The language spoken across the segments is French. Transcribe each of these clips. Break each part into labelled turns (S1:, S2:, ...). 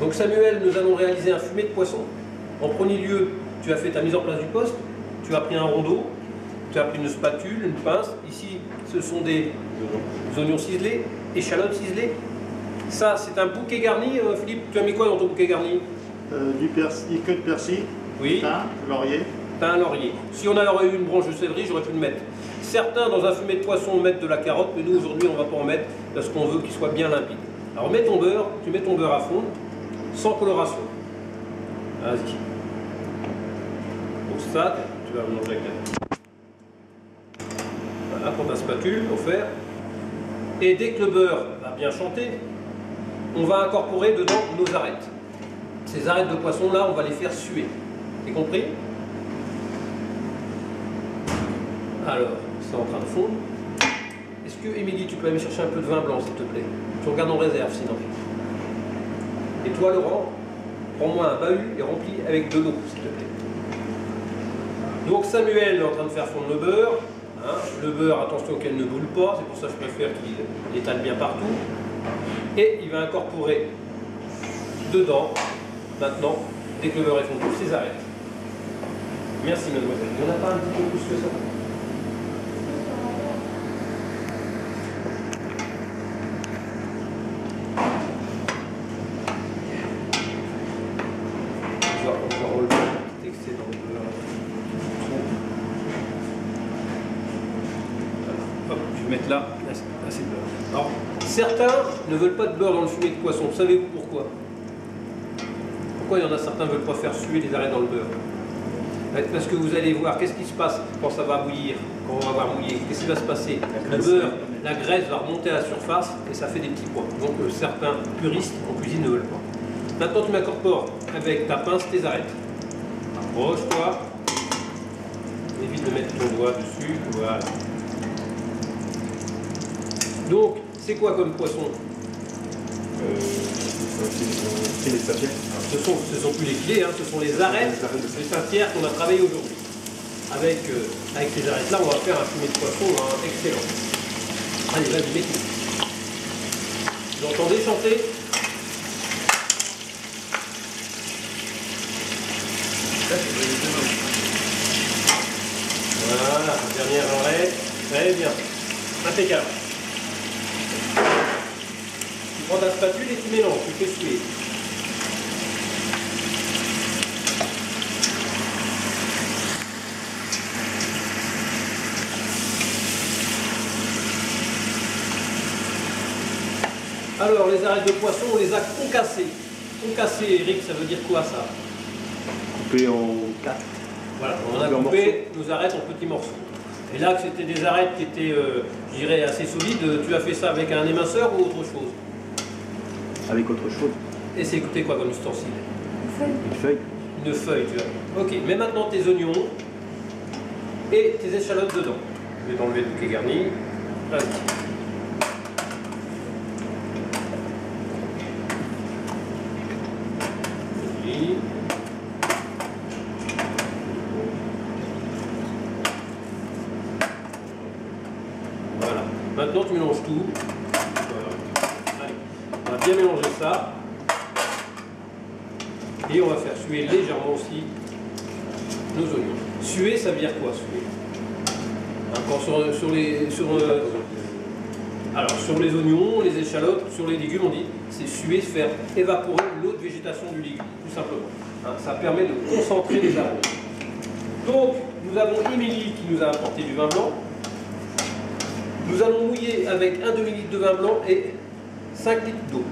S1: Donc Samuel, nous allons réaliser un fumet de poisson. En premier lieu, tu as fait ta mise en place du poste, tu as pris un rondeau, tu as pris une spatule, une pince. Ici, ce sont des oignons ciselés, échalotes ciselées. Ça, c'est un bouquet garni. Philippe, tu as mis quoi dans ton bouquet garni?
S2: Du persil, queue de persil,
S1: oui.
S2: thym, laurier.
S1: Thym, laurier. Si on avait eu une branche de céleri, j'aurais pu le mettre. Certains, dans un fumet de poisson, mettent de la carotte, mais nous, aujourd'hui, on ne va pas en mettre parce qu'on veut qu'il soit bien limpide. Alors, mets ton beurre, tu mets ton beurre à fond, sans coloration. Vas-y. Pour ça, tu vas manger avec la... Voilà, pour ta spatule, au fer. Et dès que le beurre va bien chanter, on va incorporer dedans nos arêtes. Ces arêtes de poisson là, on va les faire suer. T'as compris? Alors, c'est en train de fondre. Est-ce que, Émilie, tu peux aller chercher un peu de vin blanc, s'il te plaît? Tu regardes en réserve, sinon. Et toi, Laurent, prends-moi un bahut et remplis avec de l'eau, s'il te plaît. Donc, Samuel est en train de faire fondre le beurre. Hein. Le beurre, attention qu'elle ne boule pas, c'est pour ça que je préfère qu'il étale bien partout. Et il va incorporer dedans, maintenant, dès que le beurre est fondu, ses arêtes. Merci, mademoiselle. Il n'y en a pas un petit peu plus que ça? On va relever un petit excédent de beurre. Hop, je vais mettre là, assez de beurre. Alors, certains ne veulent pas de beurre dans le fumet de poisson. Savez-vous pourquoi? Pourquoi il y en a certains ne veulent pas faire suer les arêtes dans le beurre? Parce que vous allez voir, qu'est-ce qui se passe quand ça va bouillir, quand on va avoir mouillé? Qu'est-ce qui va se passer? Le beurre, la graisse va remonter à la surface et ça fait des petits pois. Donc certains puristes en cuisine ne veulent pas. Maintenant tu m'incorpores avec ta pince tes arêtes. Approche-toi. Évite de mettre ton doigt dessus. Voilà. Donc, c'est quoi comme poisson?
S3: C'est les Saint-Pierre.
S1: Ce sont plus les filets, hein, ce sont les arêtes de Saint-Pierre qu'on a travaillé aujourd'hui. Avec ces arêtes-là, on va faire un fumet de poisson excellent. Allez, vas-y, mets tout. Vous entendez chanter? Voilà, dernière arête. Très bien. Impeccable. Tu prends ta spatule et tu mélanges, tu fais suer. Alors, les arêtes de poisson, on les a concassées. Concassées, Eric, ça veut dire quoi ça?
S3: Coupé en 4.
S1: Voilà, on a coupé nos arêtes en petits morceaux. Et là, que c'était des arêtes qui étaient, je dirais, assez solides, tu as fait ça avec un éminceur ou autre chose?
S3: Avec autre chose.
S1: Et c'est écouté quoi comme ustensile?
S3: Une feuille.
S1: Une feuille, tu vois. Ok, mets maintenant tes oignons et tes échalotes dedans. Je vais t'enlever le bouquet garni. Vas-y. Voilà. Maintenant tu mélanges tout. Voilà. Allez. On va bien mélanger ça. Et on va faire suer légèrement aussi nos oignons. Suer, ça veut dire quoi, suer? Encore sur les oignons, les échalotes, sur les légumes, on dit c'est suer, faire évaporer l'eau de végétation du légume, tout simplement. Hein, ça permet de concentrer les arômes. Donc, nous avons Émilie qui nous a apporté du vin blanc. Nous allons mouiller avec un demi-litre de vin blanc et 5 litres d'eau.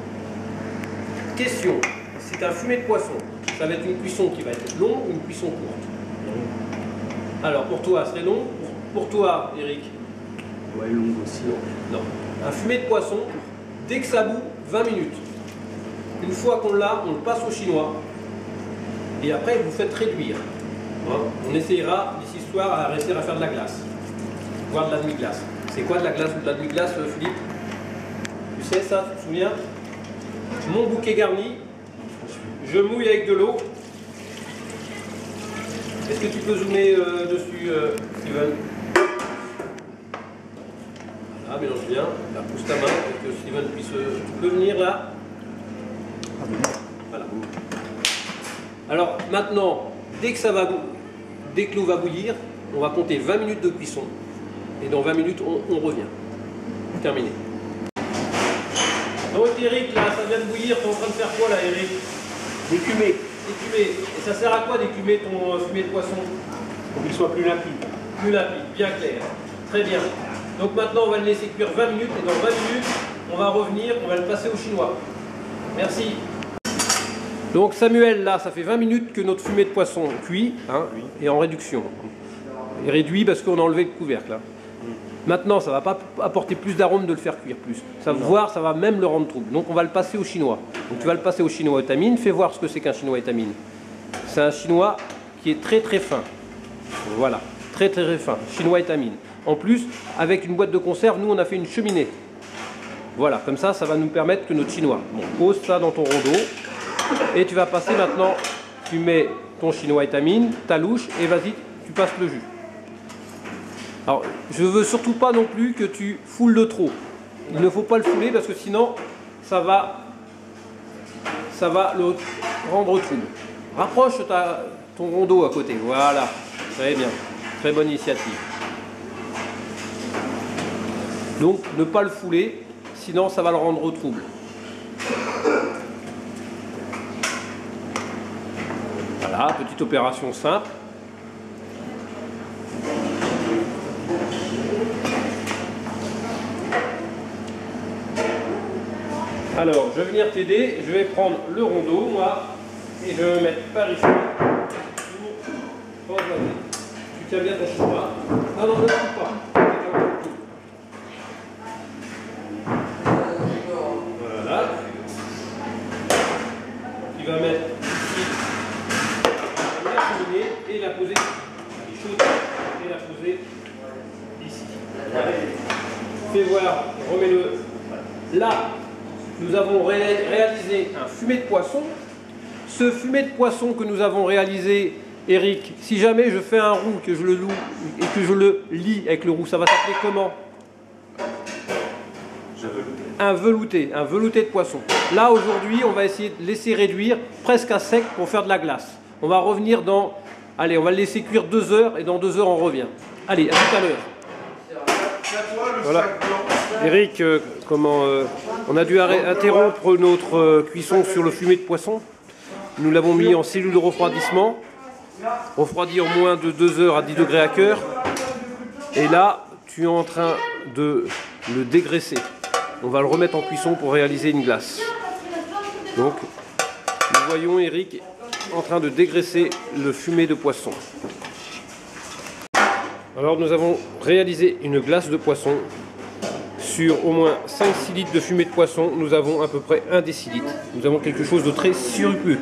S1: Question, c'est un fumet de poisson. Ça va être une cuisson qui va être longue ou une cuisson courte? Alors, pour toi, ce serait long. Pour toi, Eric?
S3: Ouais, longue aussi.
S1: Non. Un fumet de poisson, dès que ça bout, 20 minutes. Une fois qu'on l'a, on le passe au chinois. Et après, vous faites réduire. Hein, on essayera d'ici ce soir à réussir à faire de la glace. Voire de la demi-glace. C'est quoi de la glace ou de la demi-glace, Philippe? Tu sais ça, tu te souviens? Mon bouquet garni, je mouille avec de l'eau. Est-ce que tu peux zoomer dessus, Steven? Voilà, mélange bien. Là, pousse ta main pour que Steven puisse... Tu peux venir là? Voilà. Voilà. Alors maintenant, dès que l'eau va bouillir, on va compter 20 minutes de cuisson. Et dans 20 minutes, on revient. Terminé. Donc Eric, là, ça vient de bouillir. Tu es en train de faire quoi là, Eric?
S3: D'écumer.
S1: D'écumer. Et ça sert à quoi d'écumer ton fumet de poisson?
S3: Pour qu'il soit plus limpide.
S1: Plus limpide, bien clair. Très bien. Donc maintenant, on va le laisser cuire 20 minutes. Et dans 20 minutes, on va revenir, on va le passer au chinois. Merci. Donc Samuel, là, ça fait 20 minutes que notre fumet de poisson cuit, hein, et en réduction. Il réduit parce qu'on a enlevé le couvercle. Hein. Maintenant, ça ne va pas apporter plus d'arôme de le faire cuire plus. Ça va même le rendre trouble. Donc on va le passer au chinois. Donc tu vas le passer au chinois étamine. Fais voir ce que c'est qu'un chinois étamine. C'est un chinois qui est très très fin. Voilà, très très fin. Chinois étamine. En plus, avec une boîte de conserve, nous on a fait une cheminée. Voilà, comme ça, ça va nous permettre que notre chinois. Bon, pose ça dans ton rondeau. Et tu vas passer maintenant, tu mets ton chinois étamine, ta louche, et vas-y, tu passes le jus. Alors, je veux surtout pas non plus que tu foules de trop. Il ne faut pas le fouler parce que sinon, ça va le rendre trouble. Rapproche ton rondeau à côté, voilà, très bien, très bonne initiative. Donc, ne pas le fouler, sinon ça va le rendre trouble. Voilà, petite opération simple. Alors, je vais venir t'aider, je vais prendre le rondeau, moi, et je vais me mettre par ici pour empoisonner. Tu tiens bien ton chinois. Non, non, ne coupe pas. Voilà. Tu vas mettre ici la cheminée et la poser. Elle est chaude et la poser ici. Fais voir, remets-le là. Nous avons réalisé un fumet de poisson. Ce fumet de poisson que nous avons réalisé, Eric, si jamais je fais un roux, que je le loue et que je le lis avec le roux, ça va s'appeler comment? Un velouté de poisson. Là, aujourd'hui, on va essayer de laisser réduire presque à sec pour faire de la glace. On va revenir dans... Allez, on va le laisser cuire 2 heures et dans 2 heures, on revient. Allez, à tout à l'heure. Voilà. Eric, on a dû interrompre notre cuisson sur le fumet de poisson. Nous l'avons mis en cellule de refroidissement, refroidi en moins de 2 heures à 10 degrés à cœur. Et là, tu es en train de le dégraisser. On va le remettre en cuisson pour réaliser une glace. Donc, nous voyons Eric en train de dégraisser le fumet de poisson. Alors, nous avons réalisé une glace de poisson. Sur au moins 5-6 litres de fumée de poisson, nous avons à peu près 1 décilitre. Nous avons quelque chose de très sirupeux.